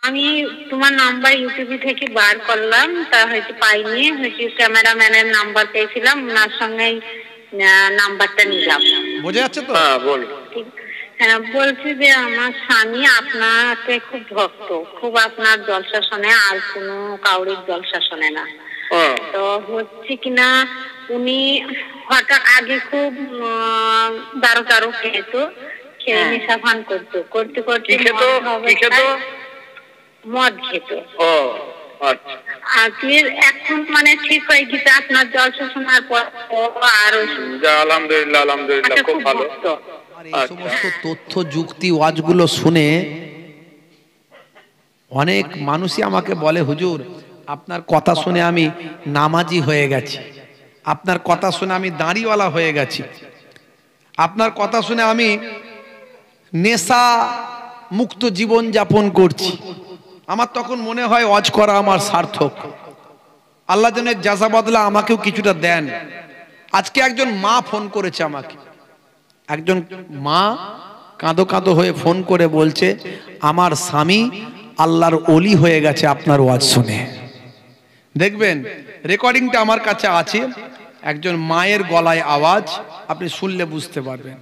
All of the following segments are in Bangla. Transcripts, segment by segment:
আমি তোমার নাম্বার ইউটিউবে থেকে বার করলাম, তা হয়তো পাইনি, হয়তো ক্যামেরাম্যানের নাম্বার পেয়েছিলাম, ওনার সঙ্গে নাম্বারটা নিলাম। বোঝা যাচ্ছে তো? হ্যাঁ বল। হ্যাঁ, বলছি যে আমার স্বামী আপনাকে খুব ভক্ত, খুব আপনার জলসা শোনে, আর কোনো কাউরির জলসা শোনে না। তো হচ্ছে কিনা উনি হঠাৎ আগে খুব দারু খেত, খেয়ে নেশা ভান করতো, করতে করতে মদ খেত। এখন মানে ঠিক হয়ে গেছে আপনার জলসা শোনার পর, আর আলহামদুলিল্লাহ আলহামদুলিল্লাহ, খুব ভালো। এই সমস্ত তথ্য যুক্তি ওয়াজগুলো শুনে অনেক মানুষই আমাকে বলে, হুজুর আপনার কথা শুনে আমি নামাজি হয়ে গেছি, আপনার কথা শুনে আমি দাঁড়িওয়ালা হয়ে গেছি, আপনার কথা শুনে আমি নেশা মুক্ত জীবন যাপন করছি। আমার তখন মনে হয় ওয়াজ করা আমার সার্থক, আল্লাহ যেন জাযা বদলা আমাকেও কিছুটা দেন। আজকে একজন মা ফোন করেছে আমাকে, একজন মা কাঁদো কাঁদো হয়ে ফোন করে বলছে আমার স্বামী আল্লাহর ওলি হয়ে গেছে আপনার ওয়াজ শুনে। দেখবেন রেকর্ডিংটা আমার কাছে আছে, একজন মায়ের গলায় আওয়াজ, আপনি শুনলে বুঝতে পারবেন।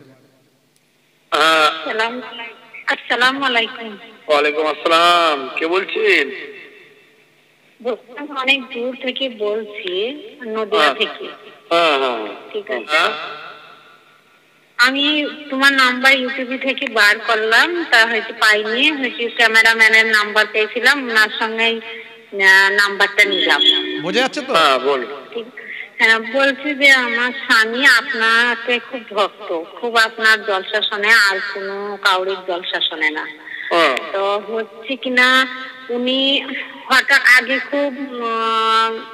আসসালামু আলাইকুম। ওয়ালাইকুম আসসালাম, কে বলছেন? অনেক দূর থেকে বলছি, নদিয়া থেকে। ঠিক আছে, আমি তোমার নাম্বার ইউটিউবে থেকে বার করলাম, তা হয়তো পাইনি, হয়তো ক্যামেরাম্যানের নাম্বার পেয়েছিলাম, ওনার সঙ্গে নাম্বারটা নিলাম। বোঝা যাচ্ছে তো? হ্যাঁ বল। হ্যাঁ, বলছি যে আমার স্বামী আপনাকে খুব ভক্ত, খুব আপনার জলসা শোনে, আর কোনো কাউরির জলসা শোনে না। তো হচ্ছে কিনা উনি হঠাৎ আগে খুব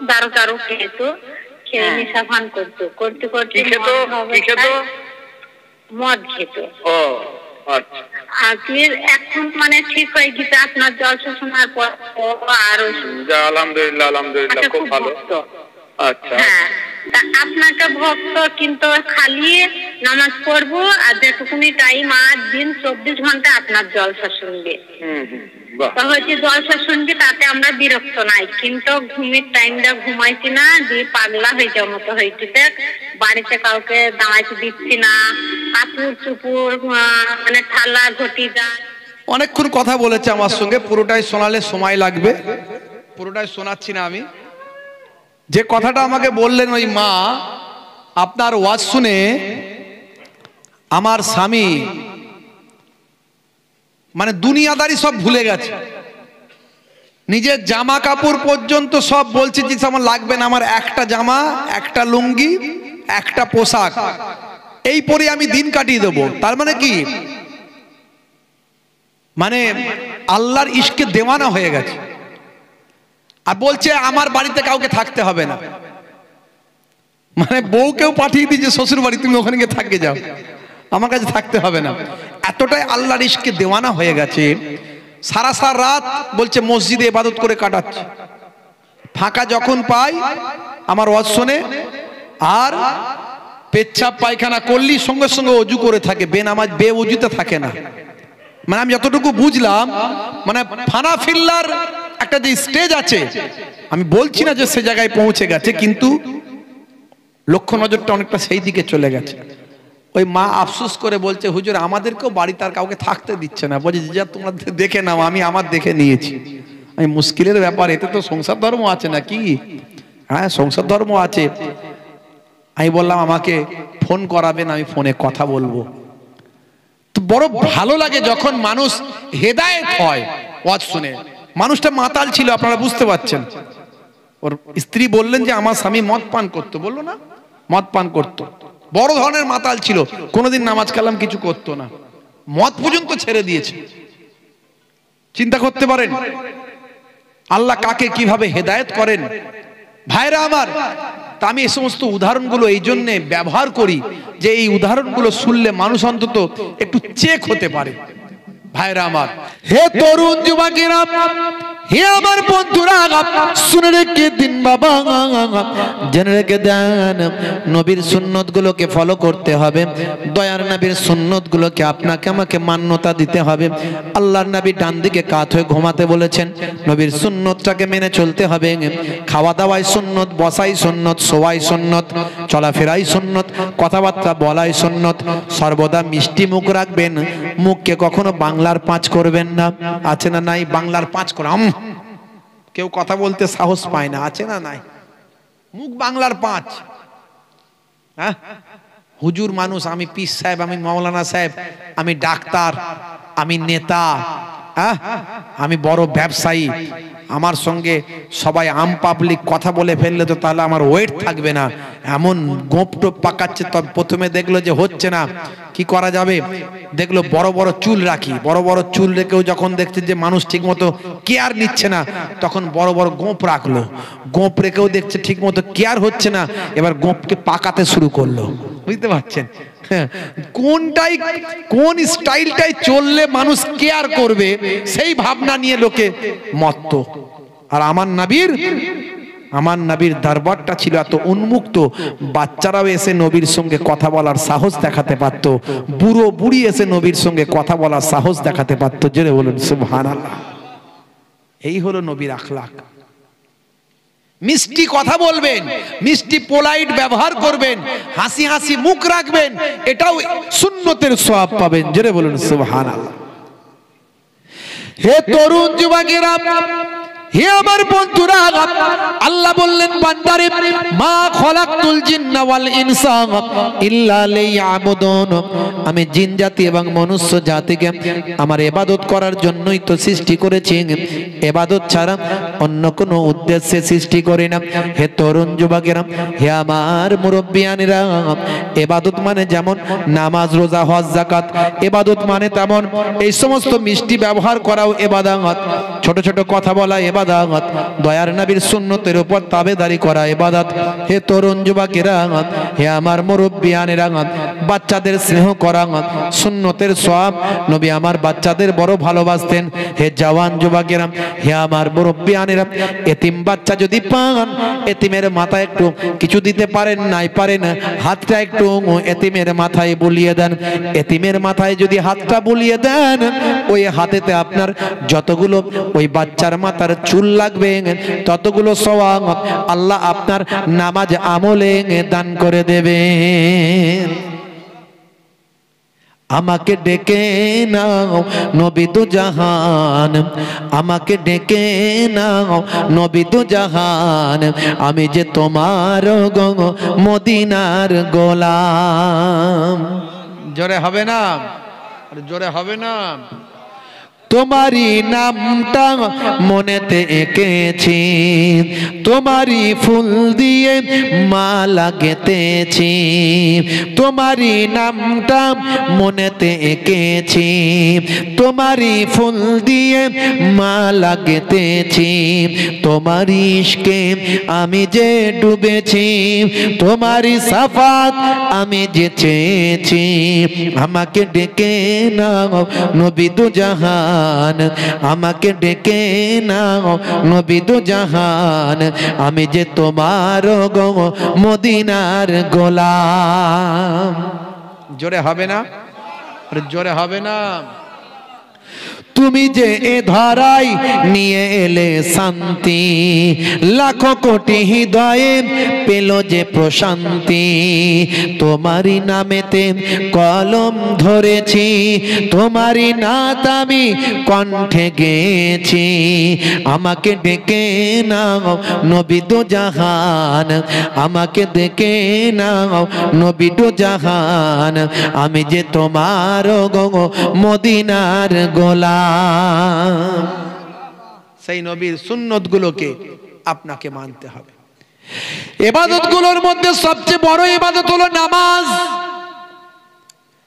দারু খেত, খেয়ে নেশা ভান করতো, করতে করতে মদ খেত। এখন মানে ঠিক হয়ে গেছে আপনার jolsa শোনার পর আর আলহামদুলিল্লাহ আলহামদুলিল্লাহ খুব ভালো। আচ্ছা হ্যাঁ আপনাকে ভক্ত কিন্তু খালি নামাজ পড়বো আর যেটুকুনি টাইম আর দিন 24 ঘন্টা আপনার জলসা শুনবে। হচ্ছে জলসা শুনবি তাতে আমরা বিরক্ত নাই, কিন্তু ঘুমের টাইমটা ঘুমাইছি না, দিয়ে পাগলা হয়ে যাওয়ার মতো হয়েছে। বাড়িতে কাউকে দাঁড়াইতে দিচ্ছি না, কাপড় চুপুর মানে থালা ঘটি যা। অনেকক্ষণ কথা বলেছে আমার সঙ্গে, পুরোটাই শোনালে সময় লাগবে, পুরোটাই শোনাচ্ছি না আমি। যে কথাটা আমাকে বললেন ওই মা, আপনার ওয়াজ শুনে আমার স্বামী মানে দুনিয়াদারি সব ভুলে গেছে, নিজের জামা কাপড় পর্যন্ত সব বলছে যে আমার লাগবে না, আমার একটা জামা একটা লুঙ্গি একটা পোশাক এই পরে আমি দিন কাটিয়ে দেবো। তার মানে কি, মানে আল্লাহর ইশকে দেওয়ানা হয়ে গেছে। আর বলছে আমার বাড়িতে কাউকে থাকতে হবে না, মানে বউকেও পাঠিয়ে দিয়েছে শ্বশুর বাড়ি, তুমি ওখানে গিয়ে থাকতে যাও, আমার কাছে থাকতে হবে না। এতটাই আল্লাহর ইশকে দেওয়ানা হয়ে গেছে, সারা সারা রাত বলছে মসজিদে ইবাদত করে কাটাচ্ছে, ফাঁকা যখন পাই আমার ওয়াজ শুনে, আর পেচ্ছাপ পায়খানা করলি সঙ্গে সঙ্গে অজু করে থাকে, বেনামাজ বেওজুতে থাকে না। মানে আমি যতটুকু বুঝলাম, মানে ফানা ফিল্লার একটা যে স্টেজ আছে, আমি বলছি না যে সে জায়গায় পৌঁছে গেছে, কিন্তু লক্ষ্য নজরটা অনেকটা সেই দিকে চলে গেছে। ওই মা আফসোস করে বলছে, হুজুর আমাদেরকেও বাড়িতে আর কাউকে থাকতে দিচ্ছে না, বলছে যা তোমরা দেখে নাও, আমি আমার দেখে নিয়েছি। আমি মুশকিলের ব্যাপার, এতে তো সংসার ধর্ম আছে নাকি? হ্যাঁ সংসার ধর্ম আছে। আমি বললাম আমাকে ফোন করাবেন, আমি ফোনে কথা বলবো। তো বড় ভালো লাগে যখন মানুষ হেদায়েত হয় ওয়াজ শুনে। মানুষটা মাতাল ছিল, আপনারা বুঝতে পারছেন। ওর স্ত্রী বললেন যে আমার স্বামী মদ পান করতো, বললো না মদ পান করতো, বড় ধরনের মাতাল ছিল, কোনোদিন নামাজ কালাম কিছু করতো না, মদ পর্যন্ত ছেড়ে দিয়েছে। চিন্তা করতে পারেন আল্লাহ কাকে কিভাবে হেদায়েত করেন। ভাইরা আমার, তা আমি এই সমস্ত উদাহরণগুলো এই জন্যে ব্যবহার করি যে এই উদাহরণগুলো শুনলে মানুষ অন্তত একটু চেক হতে পারে। ভাইরা আমার, হে তরুণ যুবকেরা, হে আমার বন্ধুরা, শুনে রেখে দিন বাবা, জেনে রেখে দেন, নবীর সুন্নত গুলোকে ফলো করতে হবে, দয়ার নবীর সুন্নত গুলোকে আপনাকে আমাকে মান্যতা দিতে হবে। আল্লাহর নবী ডান দিকে কাত হয়ে ঘুমাতে বলেছেন, নবীর সুন্নতটাকে মেনে চলতে হবে। খাওয়া দাওয়াই সুন্নত, বসাই সুন্নত, শোয়াই সুন্নত, চলাফেরাই সুন্নত, কথাবার্তা বলাই সুন্নত। সর্বদা মিষ্টি মুখ রাখবেন, মুখকে কখনো বাংলার পাঁচ করবেন না। আছে না নাই বাংলার পাঁচ করা? কেউ কথা বলতে সাহস পায় না, আছে না নাই? মুখ বাংলার পাঁচ। হ্যাঁ, হুজুর মানুষ, আমি পীর সাহেব, আমি মাওলানা সাহেব, আমি ডাক্তার, আমি নেতা, আমি বড় ব্যবসায়ী, আমার সঙ্গে সবাই আম পাবলিক কথা বলে ফেললে তো তাহলে আমার ওয়েট থাকবে না, এমন গোপ টোপ পাকাচ্ছে। তবে প্রথমে দেখলো যে হচ্ছে না, কি করা যাবে, দেখলো বড় বড় চুল রাখি, বড় বড় চুল রেখেও যখন দেখছে যে মানুষ ঠিক মতো কেয়ার নিচ্ছে না, তখন বড় বড় গোপ রাখলো, গোপ রেখেও দেখছে ঠিক মতো কেয়ার হচ্ছে না, এবার গোপকে পাকাতে শুরু করলো। বুঝতে পারছেন? কোনটাই, কোন স্টাইলটাই চললে মানুষ কেয়ার করবে, সেই ভাবনা নিয়ে লোকে মত্ত। আর আমার নবীর দরবারটা ছিল এত উন্মুক্ত, বাচ্চারাও এসে নবীর সঙ্গে কথা বলার সাহস দেখাতে পারত, বুড়ো বুড়ি এসে নবীর সঙ্গে কথা বলার সাহস দেখাতে পারত। জোরে বলুন সুবহানাল্লাহ। এই হলো নবীর আখলাক। মিষ্টি কথা বলবেন, মিষ্টি পোলাইট ব্যবহার করবেন, হাসি হাসি মুখ রাখবেন, এটাও সুন্নতের সওয়াব পাবেন। জোরে বলুন সুবহানাল্লাহ। হে তরুণ যুবকেরা, হে আমার বন্ধুরা, আল্লাহ বললেন বান্দারে, মা খলাকতুল জিন্না ওয়াল ইনসা ইল্লা লিয়াবুদুন, আমি জিন জাতি এবং মনুষ্য জাতিকে আমার ইবাদত করার জন্যই তো সৃষ্টি করেছি, ইবাদত ছাড়া অন্য কোনো উদ্দেশ্যে সৃষ্টি করি না। হে তরুণ যুবকেরা, হে আমার মুরব্বিয়ানেরা, ইবাদত মানে যেমন নামাজ, রোজা, হজ, যাকাত, ইবাদত মানে তেমন এই সমস্ত মিষ্টি ব্যবহার করাও ইবাদত, ছোট ছোট কথা বলা ইবাদত, দয়ার নবীর সুন্নতের উপর তাবেদারি করা ইবাদত। হে তরুণ যুবকেরা, হে আমার মুরব্বিয়ানেরা, বাচ্চাদের স্নেহ করা সুন্নতের সওয়াব। নবী আমার বাচ্চাদের বড় ভালোবাসতেন। হে জওয়ান যুবকেরা, হে আমার মুরব্বিয়ানেরা, এতিম বাচ্চা যদি পান, এতিমের মাথায় একটু কিছু দিতে পারেন, নাই পারেন, হাতটা একটু এতিমের মাথায় বুলিয়ে দেন। এতিমের মাথায় যদি হাতটা বুলিয়ে দেন, ওই হাতেতে আপনার যতগুলো ওই বাচ্চার মাথার চুল লাগবে, ততগুলো সওয়াব আল্লাহ আপনার নামাজ আমলে দান করে দেবেন। আমাকে ডেকে নাও নবী দু জাহান, আমাকে ডেকে নাও নবী দু জাহান, আমি যে তোমার মদিনার গোলাম। জোরে হবে না? জোরে হবে না? তোমারি নামটা মনেতে এঁকেছি, তোমারি ফুল দিয়ে মালা গেঁথেছি, তোমারি নামটা মনেতে এঁকেছি, তোমারি ফুল দিয়ে মালা গেঁথেছি, তোমারি ইশকে আমি যে ডুবেছি, তোমারি সাফাত আমি যে চেয়েছি। আমাকে ডেকে নাও নবী দু জাহান, আমাকে ডেকে নাও নবী দু জাহান, আমি যে তোমার গো মদিনার গোলাম। জোরে হবে না? জোরে হবে না? তুমি যে এ ধরাই নিয়ে এলে শান্তি, লাখো কোটি হৃদয়ে পেল যে প্রশান্তি, তোমারই নামেতে কলম ধরেছি, তোমারই নাত আমি কণ্ঠে গেয়েছি। আমাকে ডেকে নাও নবী দু জাহান, আমাকে ডেকে নাও নবী দু জাহান, আমি যে তোমার গো মদিনার গোলাম। সেই নবীর সুন্নত গুলোকে আপনাকে মানতে হবে। ইবাদত গুলোর মধ্যে সবচেয়ে বড় ইবাদত হলো নামাজ।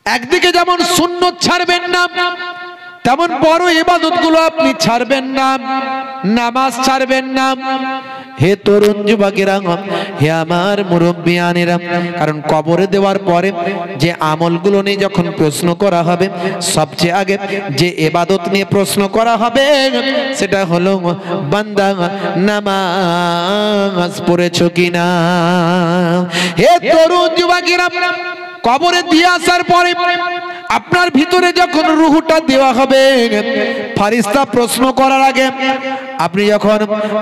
একদিকে যেমন সুন্নত ছাড়বেন না, তেমন বড় ইবাদত গুলো আপনি ছাড়বেন না। নামাজ ছাড়বেন না। হে তরুণ যুবকেরা, হে আমার মুরব্বিয়ানেরা, কারণ কবরে দেওয়ার পরে যে আমলগুলো নিয়ে যখন প্রশ্ন করা হবে, সবচেয়ে আগে যে ইবাদত নিয়ে প্রশ্ন করা হবে সেটা হলো বান্দা নামাজ পড়েছো কিনা। হে তরুণ যুবকেরা, কবরে দিয়ে আসার পরে আপনার ভিতরে যখন রূহটা দেওয়া হবে, ফেরেশতা প্রশ্ন করার আগে আপনি যখন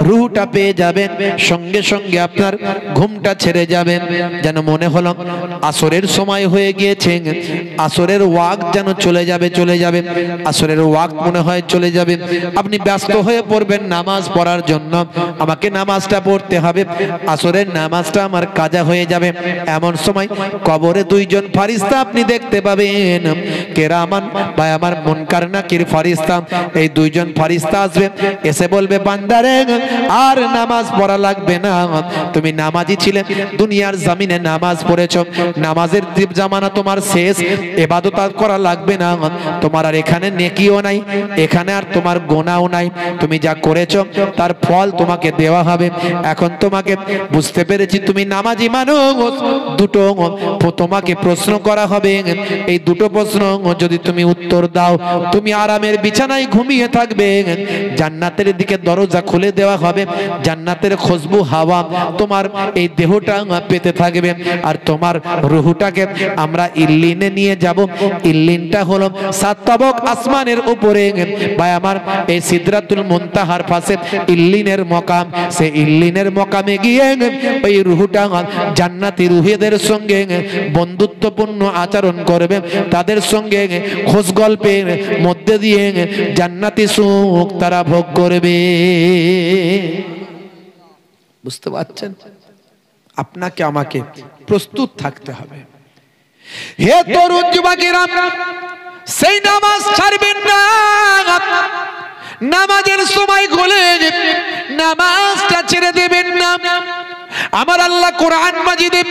রূহটা পেয়ে যাবেন, সঙ্গে সঙ্গে আপনার ঘুমটা ছেড়ে যাবে, যেন মনে হলো আসরের সময় হয়ে গিয়েছে, আসরের ওয়াক্ত যেন চলে যাবে, আসরের ওয়াক্ত মনে হয় চলে যাবে। আপনি ব্যস্ত হয়ে পড়বেন নামাজ পড়ার জন্য, আমাকে নামাজটা পড়তে হবে, আসরের নামাজটা আমার কাজা হয়ে যাবে। এমন সময় কবরে দুইজন ফেরেশতা আপনি দেখতে পাবেন, কেরামান বা আমার মুনকার নাকির ফেরেশতা। এই দুইজন ফেরেশতা আসবে, এসে বলবে বান্দারে আর নামাজ পড়া লাগবে না, তুমি নামাজি ছিলে, দুনিয়ার জমিনে নামাজ পড়েছো, নামাজের জামানা তোমার শেষ, ইবাদত করা লাগবে না, তোমার আর এখানে নেকিও নাই, এখানে আর তোমার গুনাহও নাই, তুমি যা করেছো তার ফল তোমাকে দেওয়া হবে। এখন তোমাকে বুঝতে পেরেছি তুমি নামাজি মানুষ, দুটো তোমাকে প্রশ্ন করা হবে, এই দুটো প্রশ্ন যদি তুমি উত্তর দাও, তুমি আরামের বিছানায় ঘুমিয়ে থাকবে, জান্নাতের দিকে দরজা খুলে দেওয়া হবে, জান্নাতের খুশবু হাওয়া তোমার এই দেহটা পেতে থাকবে, আর তোমার রূহটাকে আমরা ইল্লিনে নিয়ে যাব। ইল্লিনটা হলো 7 তবক আসমানের উপরে, ভাই আমার এই সিদরাতুল মুনতাহার পাশে ইল্লিনের মকাম, সে ইল্লিনের মকামে গিয়ে ওই রূহটা জান্নাতি রূহীদের সঙ্গে বন্ধুত্বপূর্ণ আচরণ করবে, তাদের সঙ্গে খোঁজ গল্পের মধ্যে দিয়ে জান্নাতি সুখ তারা ভোগ করবে। বুঝতে পারছেন? আপনাকে আমাকে প্রস্তুত থাকতে হবে। হে তরুণ যুবকেরা, সেই নামাজ ছাড়বেন না, নামাজের সময় হলে নামাজটা ছেড়ে দেবেন না। আমার আল্লাহ কোরআন মাজিদে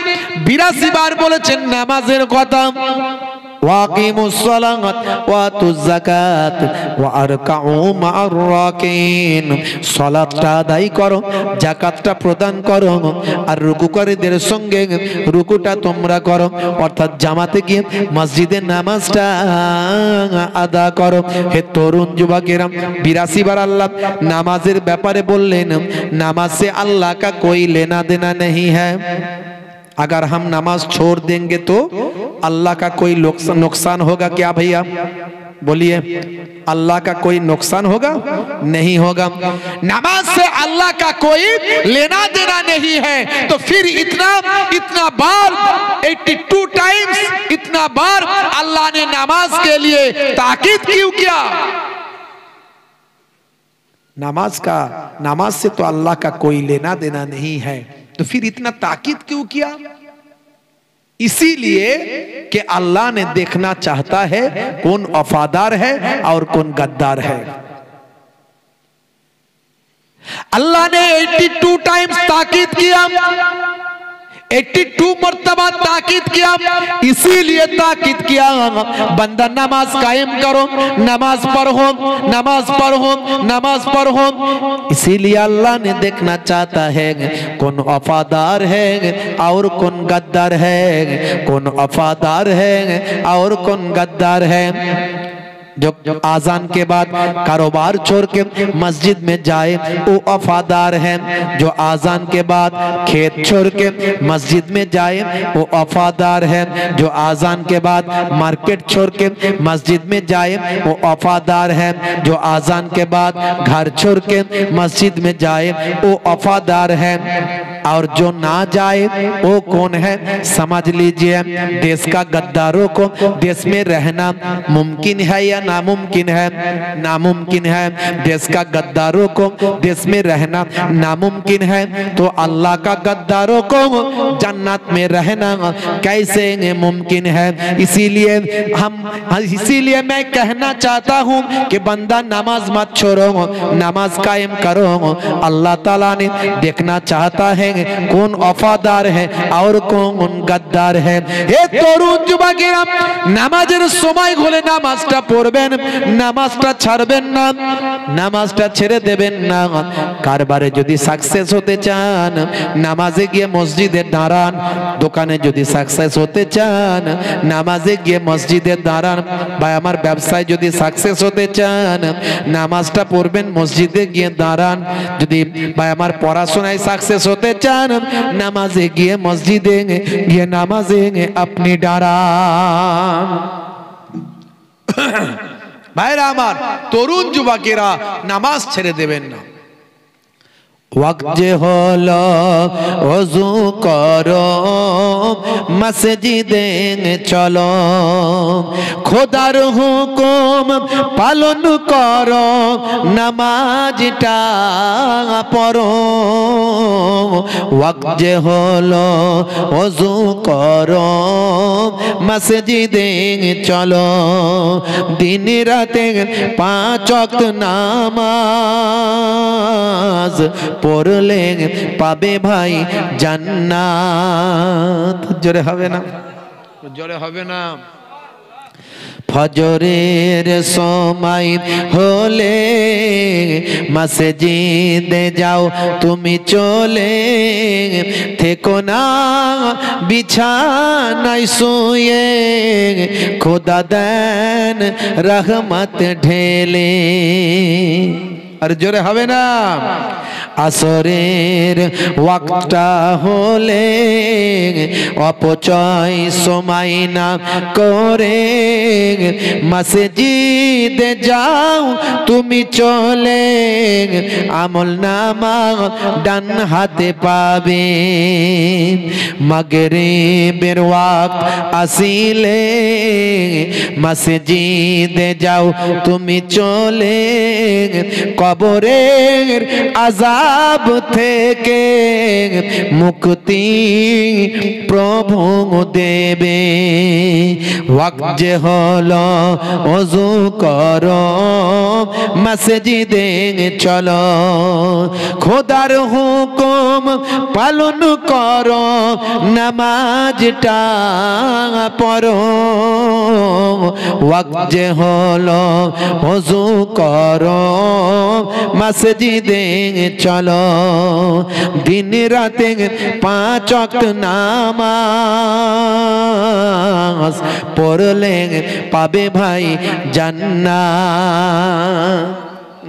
82 বার বলেছেন নামাজের কথা। ওয়াকিমুস সালাত ওয়াতুজ যাকাত ওয়ারকাউ মা'আর রাকিন, সালাতটা আদায় করো, যাকাতটা প্রদান করো, আর রুকুকারীদের সঙ্গে রুকুটা তোমরা করো, অর্থাৎ জামাতে গিয়ে মসজিদে নামাজটা আদা করো। হে তরুণ যুবকেরা, 82 বার আল্লাহ নামাজের ব্যাপারে বললেন, नामाज से अल्लाह का कोई लेना देना नहीं है। अगर हम नमाज छोड़ देंगे तो अल्लाह का कोई नुकसान होगा क्या भैया? बोलिए, अल्लाह का कोई नुकसान होगा? नहीं होगा। नमाज से अल्लाह का कोई लेना देना नहीं है, तो फिर इतना बार 82 टाइम्स इतना बार अल्लाह ने नमाज के लिए ताकीद क्यों किया? नमाज से तो अल्लाह का कोई लेना देना नहीं है, तो फिर इतना ताकीद क्यों किया? इसीलिए कि अल्लाह ने देखना चाहता है कौन वफादार है और कौन गद्दार है। अल्लाह ने 82 टाइम्स ताकीद किया, 82 मर्तबा ताकीद किया, इसीलिए ताकीद किया बंदा नमाज कायम करो, नमाज पढ़ो, नमाज पढ़ो, नमाज पढ़ो। इसीलिए अल्लाह ने देखना चाहता है कौन वफादार है और कौन गद्दार है, कौन वफादार है और कौन गद्दार है। जो आजान के बाद कारोबार छोड़ के मस्जिद में जाए वो वफादार है, जो आजान के बाद खेत छोड़ के मस्जिद में जाए वो वफादार है, जो आजान के बाद मार्केट छोड़ के मस्जिद में जाए वो वफादार है, जो आजान के बाद घर छोड़ के मस्जिद में जाए वो वफादार है। और जो ना जाए वो कौन है? समझ लीजिए, देश का गद्दारों को देश में रहना मुमकिन है या नामुमकिन है? नामुमकिन है। देश का गद्दारों को देश में रहना नामुमकिन है, तो अल्लाह का गद्दारों को जन्नत में रहना कैसे मुमकिन है? इसीलिए मैं कहना चाहता हूँ कि बंदा नमाज मत छोड़ो, नमाज कायम करो। अल्लाह ताला ने देखना चाहता है कौन वफादार है और कौन गद्दार है। हे तरुण যুবকেরা, নামাজের সময় হলে নামাজটা পড়বেন, নামাজটা ছাড়বেন না, নামাজটা ছেড়ে দেবেন না। কারবারে যদি সাকসেস হতে চান, নামাজে গিয়ে মসজিদে দাঁড়ান। দোকানে যদি সাকসেস হতে চান, নামাজে গিয়ে মসজিদে দাঁড়ান। ভাই আমার ব্যবসায় যদি সাকসেস হতে চান, নামাজটা পড়বেন, মসজিদে গিয়ে দাঁড়ান। যদি ভাই আমার পড়াশোনায় সাকসেস হতে চান, নামাজে গিয়ে মসজিদে গিয়ে নামাজে আপনি দাঁড়ান। ভাইরা আমার, তরুণ যুবকেরা নামাজ ছেড়ে দেবেন না। ওয়াক্ত যে হলো ওযু করো, মসজিদে চলো, খোদার হুকুম পালন করো, নামাজটা পড়ো। ওয়াক্ত যে হলো ওযু করো, মসজিদে চলো, দিন রাতে 5 ওয়াক্ত নামাজ পড়লে পাবে ভাই জান্নাত। জোরে হবে না? জোরে হবে না? ফজরের সময় হলে মসজিদে যাও তুমি চলে, থেকো না বিছানায় শুয়ে, খোদা দেন রহমত ঢেলে। আর জোরে হবে না? আসরের ওয়াক্তটা হলে অপচয় সময় না করে, মসজিদে যাও তুমি চলে, আমলনামা ডান হাতে পাবে। মাগরিবের ওয়াক্ত আসিলে মসজিদে যাও তুমি চলে, কবরের আযাব থেকে মুক্তি প্রভু দেবে। ওয়াক্ত যে হলো ওযু করো, মসজিদে চলো, খোদার হুকুম পালন করো, নামাজটা পড়ো। ওয়াক্ত যে হলো ওযু করো, মসজিদে চলো, দিন রাতে 5 ওয়াক্ত নামাজ পড়লে পাবে ভাই জান্নাত।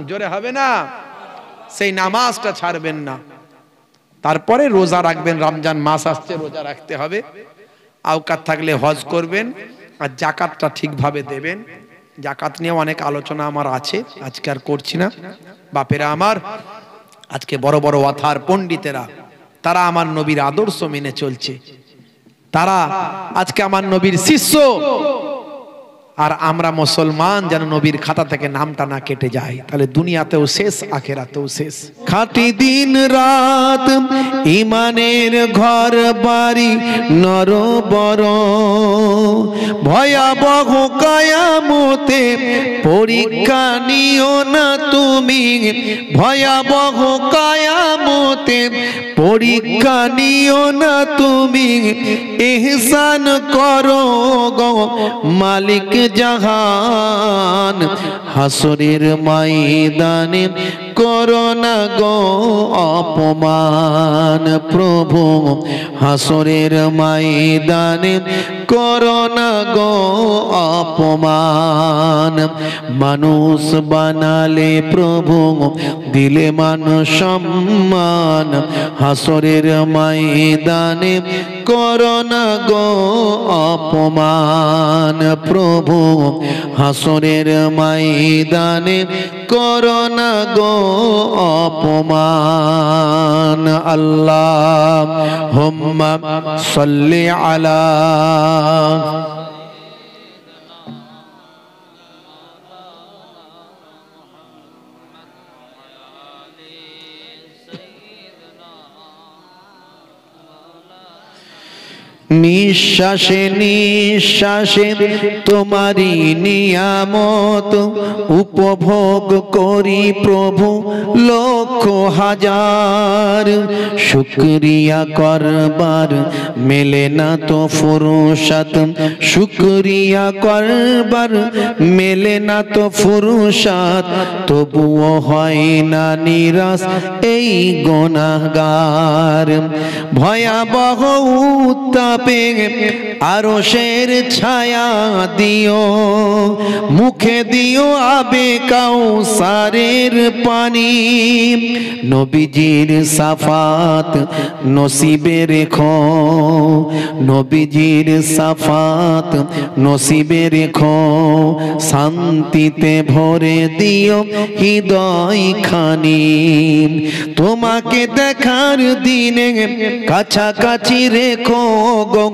জোরে হবে না? সেই নামাজটা ছাড়বেন না। তারপরে রোজা রাখবেন, রমজান মাস আসছে, রোজা রাখতে হবে। আওকাত থাকলে হজ করবেন, আর যাকাতটা ঠিকভাবে দেবেন। যাকাত নিয়ে অনেক আলোচনা আমার আছে, আজকে আর করছি না। বাপেরা আমার, আজকে বড় বড় ওয়াথার পণ্ডিতেরা, তারা আমার নবীর আদর্শ মেনে চলছে, তারা আজকে আমার নবীর শিষ্য। আর আমরা মুসলমান যেন নবীর খাতা থেকে নামটা না কেটে যায়, তাহলে দুনিয়াতেও শেষ, আখেরাতেও শেষ। খাঁটি দিন রাত ইমানের ঘর বাড়ি নর বড়, ভয়াবহ কিয়ামতে পরীক্ষা নিও না তুমি, ভয়াবহ কিয়ামতে পরীক্ষা নিও না তুমি, ইহসান করো গো মালিক জাহান, হাসরের ময়দানে করো না গো অপমান প্রভু, হাসরের ময়দানে করো না গো অপমান। মানুষ বানালে প্রভু দিলে মানুষ সম্মান, হাসরের ময়দানে করো না গো অপমান প্রভু, হাসরের ময়দানে করো না গো অপমান। আল্লাহুম্মা সাল্লি আলা নিঃশ্বাসে নিঃশ্বাসে তোমারি নিয়ামত উপভোগ করি প্রভু লক্ষ হাজার। শুকরিয়া করবার মেলে না তো ফুরসত, শুকরিয়া করবার মেলে না তো ফুরসত, তবুও হয় না নিরাশ এই গুনাহগার। ভয়াবহ উত্তাপে আরশের ছায়া দিও, মুখে দিও আবে কাউসারের পানি। নবীজির সাফাত নসিবে রেখো, নবীজির সাফাত নসিবে রেখো, শান্তিতে ভরে দিও হৃদয় খানি। তোমাকে দেখার দিনে কাছাকাছি রেখো গো,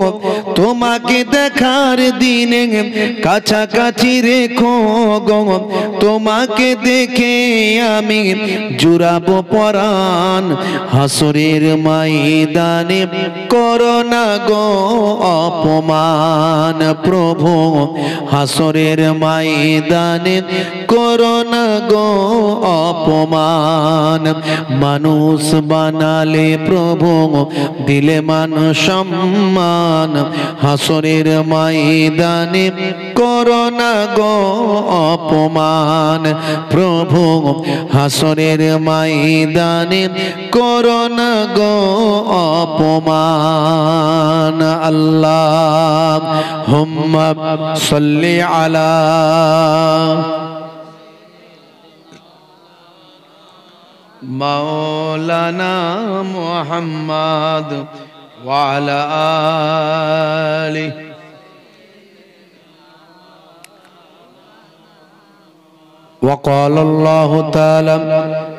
তোমাকে দেখার দিনে কাছাকাছি রেখো গো, তোমাকে দেখে আমি জুড়াবো পরাণ। হাসরের ময়দানে করো না গো অপমান প্রভু, হাসরের ময়দানে করো না গো অপমান। মানুষ বানালে প্রভু দিলে মান সম্মান, হাসরের ময়দানে করো না গো অপমান প্রভু, হাসরের ময়দানে করো না গো অপমান। আল্লাহুম্মা সাল্লি আলা মাওলানা মুহাম্মদ ওয়া আলা আলিহি। وقال الله تعالى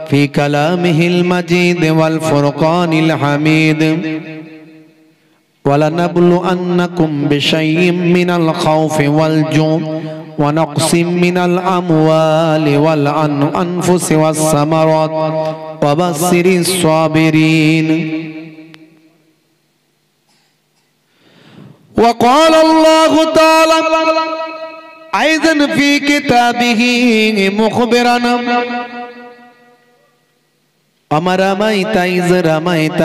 في كلامه المجيد والفرقان الحميد ولنبلونكم بشيء من الخوف والجوع ونقص من الأموال والأنفس والثمرات وبشر الصابرين. وقال الله تعالى أيضا في كتابه مخبرا وما رميت إذ رميت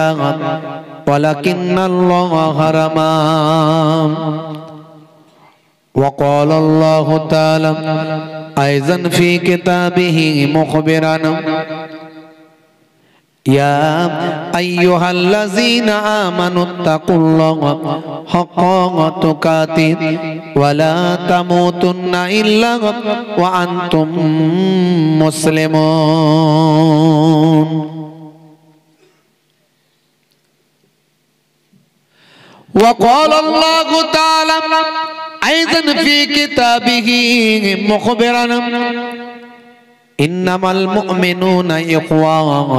ولكن الله رمى. وقال الله تعالى أيضا في كتابه مخبرا يا أيها الذين آمنوا اتقوا الله حق تقاته ولا تموتن إلا وأنتم مسلمون. وقال الله تعالى أيضا في كتابه مخبرا إنما المؤمنون إخوان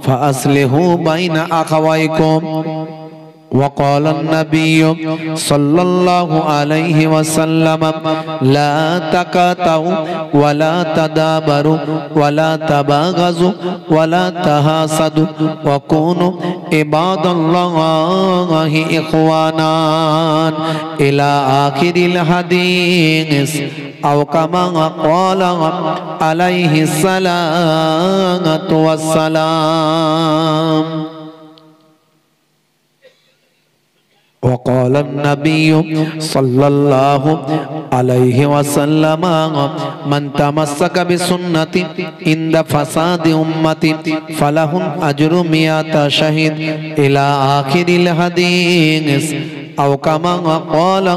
فأصلحوا بين أخويكم. وقال النبي صلى الله عليه وسلم لا تقاطعوا ولا تدابروا ولا تباغضوا ولا تحاسدوا وكونوا عباد الله إخوانا إلى آخر الحديث أو كما قال عليه الصلاة والسلام. وقال النبي صلى الله عليه وسلم من تمسك بسنتي عند فساد أمتي فله أجر 100 شهيد إلى آخر الحديث أو كما قال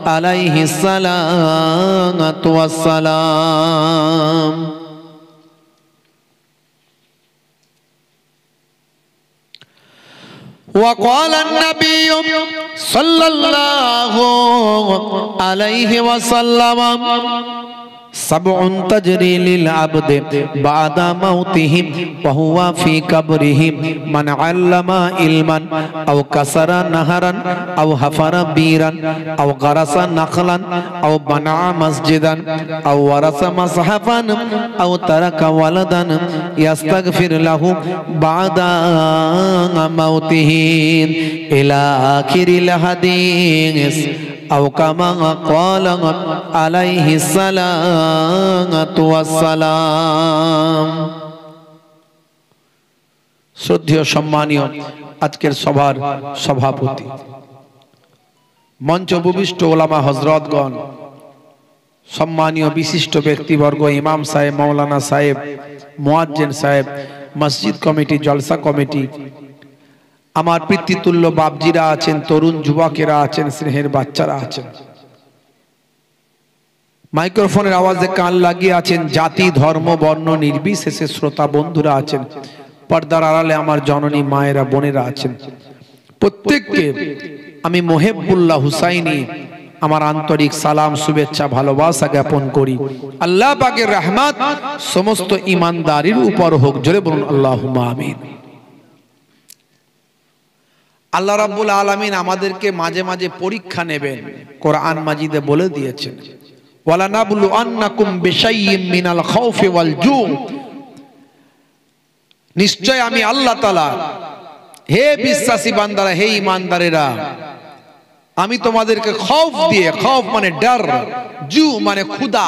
عليه الصلاة والسلام. وقال النبي صلى الله عليه وسلم سبع تجري للعبد بعد موته وهو في قبره من علم علما أو كسر نهرا أو حفر بيرا أو غرس نخلا أو بنى مسجدا أو ورث مصحفا أو ترك ولدا يستغفر له بعد موته إلى آخر الحديث أو كما قال عليه الصلاة والسلام। শ্রদ্ধেয় সম্মানীয় আজকের সভার সভাপতি, মঞ্চ উপবিষ্ট ওলামা হযরতগণ, সম্মানীয় বিশিষ্ট ব্যক্তিবর্গ, ইমাম সাহেব, মাওলানা সাহেব, মুয়াজ্জিন সাহেব, মসজিদ কমিটি, জলসা কমিটি, আমার পিতৃতুল্য বাপজিরা আছেন, তরুণ যুবকেরা আছেন, স্নেহের বাচ্চারা আছেন, মাইক্রোফোনের আওয়াজে কান লাগিয়ে আছেন, জাতি ধর্ম বর্ণ নির্বিশেষে শ্রোতা বন্ধুরা আছেন, পর্দার আড়ালে আমার জননী মায়েরা বোনেরা আছেন, প্রত্যেককে আমি মোহেবুল্লাহ হুসাইনি আমার আন্তরিক সালাম, শুভেচ্ছা, ভালোবাসা জ্ঞাপন করি। আল্লাহ পাকের রহমত সমস্ত ঈমানদারির উপর হোক, জোরে বলুন আল্লাহুম্মা আমিন। আল্লাহ রাব্বুল আলামিন আমাদেরকে মাঝে মাঝে পরীক্ষা নেবেন, কোরআন মাজিদে বলে দিয়েছেন, ওয়ালা নাবলু আন্নাকুম বিশাইয়্যিম মিনাল খাউফি ওয়াল জু, নিশ্চয় আমি আল্লাহ তাআলা, হে বিশ্বাসী বান্দারা, হে ঈমানদারেরা, আমি তোমাদেরকে খৌফ দিয়ে, খৌফ মানে ডর, জু মানে ক্ষুধা,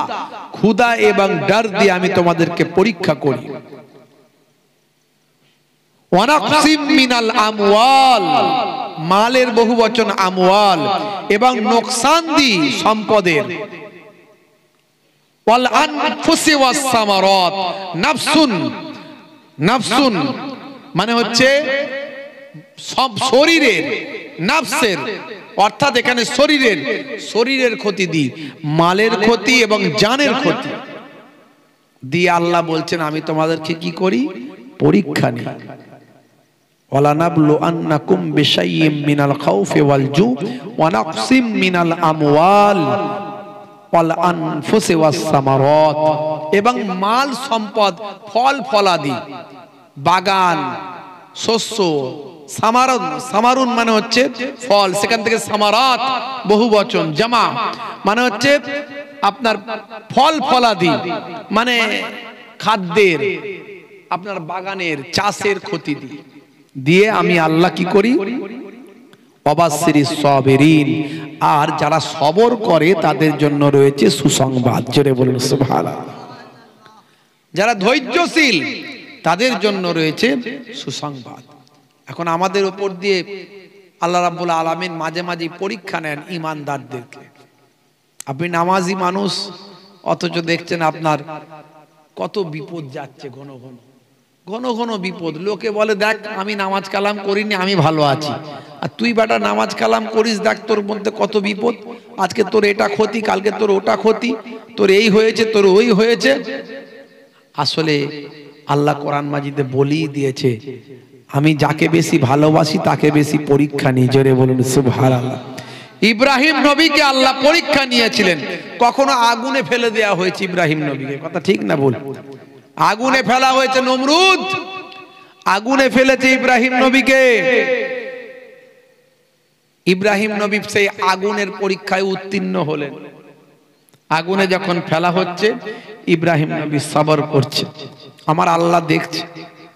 ক্ষুধা এবং ডর দিয়ে আমি তোমাদেরকে পরীক্ষা করি। ওয়ানাকসিম মিনাল আমওয়াল, মালের বহুবচন আমওয়াল, এবং নোকসান দি সম্পদের। ওয়াল আনফুসি ওয়াস সামারাত, নাফসুন, নাফসুন মানে হচ্ছে সব শরীরের, নাফসের অর্থাৎ এখানে শরীরের, শরীরের ক্ষতি দি, মালের ক্ষতি এবং জানের ক্ষতি দিয়ে আল্লাহ বলছেন আমি তোমাদেরকে কি করি, পরীক্ষা নিই। ওয়ালা নাবলু আন্নাকুম বিশাইয়্যিম মিনাল খাউফি ওয়াল জু ওয়া নাকসিম মিনাল আমওয়াল ওয়াল আনফুসি ওয়াস সামারাত, এবং মাল সম্পদ, ফল ফলাদি, বাগান, শস্য, সামারুন, সামারুন মানে হচ্ছে ফল, সেখান থেকে সামারাত বহুবচন জামা মানে হচ্ছে আপনার ফল ফলাদি, মানে খাদ্যের, আপনার বাগানের, চাষের ক্ষতি দিয়ে আমি আল্লাহ কি করি, অবাশশিরিস সাবিরিন, আর যারা সবর করে তাদের জন্য রয়েছে সুসংবাদ, জোরে বলুন সুবহানাল্লাহ। যারা ধৈর্যশীল তাদের জন্য রয়েছে সুসংবাদ। এখন আমাদের উপর দিয়ে আল্লাহ রাব্বুল আলামিন মাঝে মাঝে পরীক্ষা নেন ঈমানদারদেরকে। আপনি নামাজি মানুষ, অথচ দেখছেন আপনার কত বিপদ যাচ্ছে, ঘন ঘন ঘন ঘন বিপদ। লোকে বলে দেখ আমি নামাজ কালাম করিনি, আমি ভালো আছি, আর তুই বেটা নামাজ কালাম করিস, দেখ তোর মধ্যে কত বিপদ, আজকে তোর এটা ক্ষতি, কালকে তোর ওটা ক্ষতি, তোর এই হয়েছে, তোর ওই হয়েছে। আসলে আল্লাহ কোরআন মাজিদে বলেই দিয়েছে আমি যাকে বেশি ভালোবাসি তাকে বেশি পরীক্ষা নিই, জোরে বলুন সুবহানাল্লাহ। ইব্রাহিম নবীকে আল্লাহ পরীক্ষা নিয়েছিলেন, কখনো আগুনে ফেলে দেওয়া হয়েছে ইব্রাহিম নবীকে, কথা ঠিক না বল, আগুনে ফেলা হয়েছে, নমরুদ আগুনে ফেলেছে ইব্রাহিম নবীকে। ইব্রাহিম নবী সেই আগুনের পরীক্ষায় উত্তীর্ণ হলেন। আগুনে যখন ফেলা হচ্ছে ইব্রাহিম নবী সবর করছে, আমার আল্লাহ দেখছে,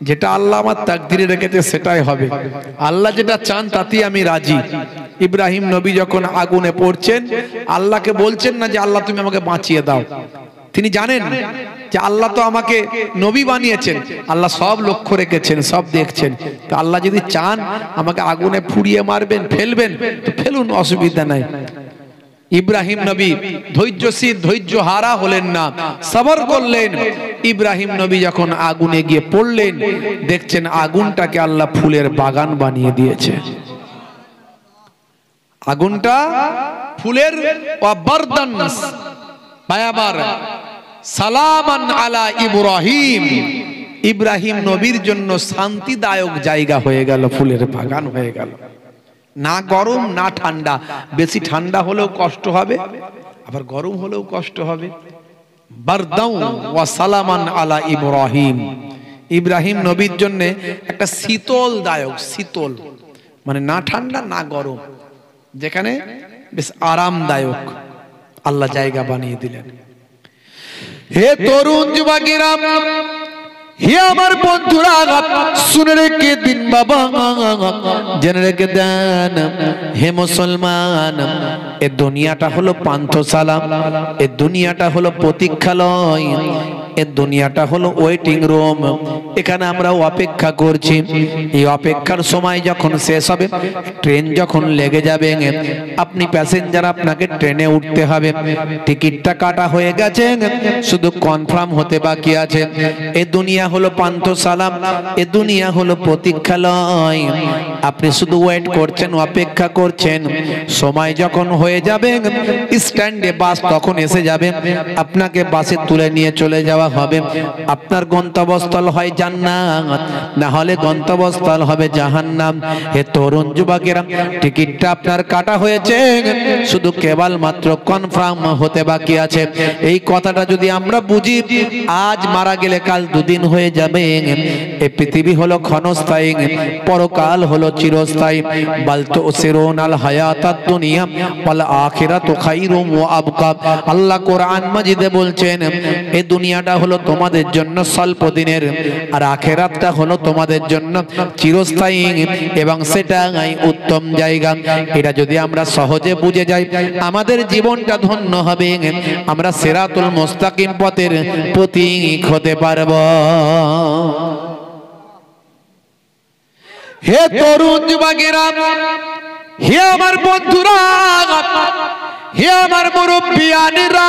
যেটা আল্লাহ আমার তাকদিরে রেখেছে সেটাই হবে, আল্লাহ যেটা চান তাতেই আমি রাজি। ইব্রাহিম নবী যখন আগুনে পড়ছেন, আল্লাহকে বলছেন না যে আল্লাহ তুমি আমাকে বাঁচিয়ে দাও, তিনি জানেন যে আল্লাহ তো আমাকে নবী বানিয়েছেন, আল্লাহ সব লক্ষ্য রেখেছেন, সব দেখছেন, তো আল্লাহ যদি চান আমাকে আগুনে পুড়িয়ে মারবেন, ফেলবেন, তো ফেলুন, অসুবিধা নাই। ইব্রাহিম নবী ধৈর্যশীল, ধৈর্য হারা হলেন না, সবর করলেন। ইব্রাহিম নবী যখন আগুনে গিয়ে পড়লেন, দেখছেন আগুনটাকে আল্লাহ ফুলের বাগান বানিয়ে দিয়েছে। আগুনটা ফুলের বারদান, বায়াবার সালামান আলা ইব্রাহিম, ইব্রাহিম নবীর জন্য শান্তিদায়ক জায়গা হয়ে গেল, ফুলের বাগান হয়ে গেল। না গরম না ঠান্ডা, বেশি ঠান্ডা হলেও কষ্ট হবে, আবার গরম হলেও কষ্ট হবে। বারদাউ ওয়া সালামান আলা ইব্রাহিম। ইব্রাহিম নবীর জন্য একটা শীতলদায়ক, শীতল মানে না ঠান্ডা না গরম, যেখানে বেশ আরামদায়ক আল্লাহ জায়গা বানিয়ে দিলেন। হে তরুণ যুবকেরা, হে আমার বন্ধুরা, শুনে রেখে দিন বাবা, জেনে রেখে দেন হে মুসলমান, এ দুনিয়াটা হলো পান্থশালা, এ দুনিয়াটা হলো প্রতীক্ষালয়, এ দুনিয়াটা হলো ওয়েটিং রুম। এখানে আমরা অপেক্ষা করছি, এই অপেক্ষার সময় যখন শেষ হবে, ট্রেন যখন লেগে যাবে, আপনি প্যাসেঞ্জার, আপনাকে ট্রেনে উঠতে হবে। টিকিটটা কাটা হয়ে গেছে, শুধু কনফার্ম হতে বাকি আছে। এ দুনিয়া হলো পান্থশালা, এ দুনিয়া হলো প্রতীক্ষালয়। আপনি শুধু ওয়েট করছেন, অপেক্ষা করছেন। সময় যখন হয়ে যাবে, স্ট্যান্ডে বাস তখন এসে যাবে, আপনাকে বাসে তুলে নিয়ে চলে যাওয়া হবে। আপনার গন্তব্যস্থল হয় জান্নাত, না হলে গন্তব্যস্থল হবে জাহান্নাম। হে তরুণ যুবকেরা, টিকিটটা আপনার কাটা হয়েছে, শুধু কেবল মাত্র কনফার্ম হতে বাকি আছে। এই কথাটা যদি আমরা বুঝি, আজ মারা গেলে কাল দুদিন হয়ে যাবে। এই পৃথিবী হলো ক্ষণস্থায়ী, পরকাল হলো চিরস্থায়ী। বাল তুসিরুনাল হায়াতাদ দুনিয়া ওয়াল আখিরাতু খায়রুম ওয়া আবকা। আল্লাহ কোরআন মাজিদে বলছেন, এই দুনিয়াটা হলো তোমাদের জন্য স্বল্প দিনের, আর আখিরাতটা হলো তোমাদের জন্য চিরস্থায়ী, এবং সেটাই উত্তম জায়গা। এটা যদি আমরা সহজে বুঝে যাই, আমাদের জীবনটা ধন্য হবে, আমরা সিরাতুল মুস্তাকিম পথের পথিক হতে পারব। হে তরুণ যুবকেরা, হে আমার বন্ধুরা, হে আমার মুরব্বিয়ানেরা,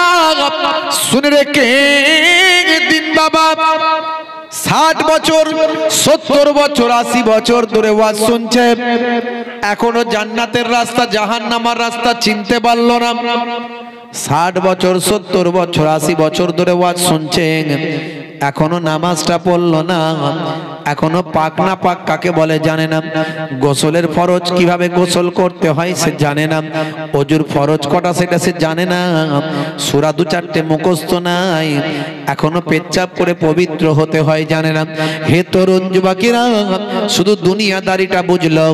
শুনে রেখে দিন বাবা, 60 বছর 70 বছর 80 বছর ধরে ওয়াজ শুনছে, এখনো জান্নাতের রাস্তা জাহান্নামের রাস্তা চিনতে পারলো না। 60 বছর 70 বছর 80 বছর ধরে ওয়াজ শুনছেন, এখনো নামাজটা পড়লো না, এখনো পাক না পাক কাকে বলে জানে না, গোসলের ফরজ কিভাবে গোসল করতে হয় সে জানে না, ওজুর ফরজ কটা সেটা সে জানে না, সূরা 2-4টে মুখস্থ নাই, এখনো পেচ্ছাপ করে পবিত্র হতে হয় জানে না। হে তরুণ যুবকেরা, শুধু দুনিয়াদারিটা বুঝলো,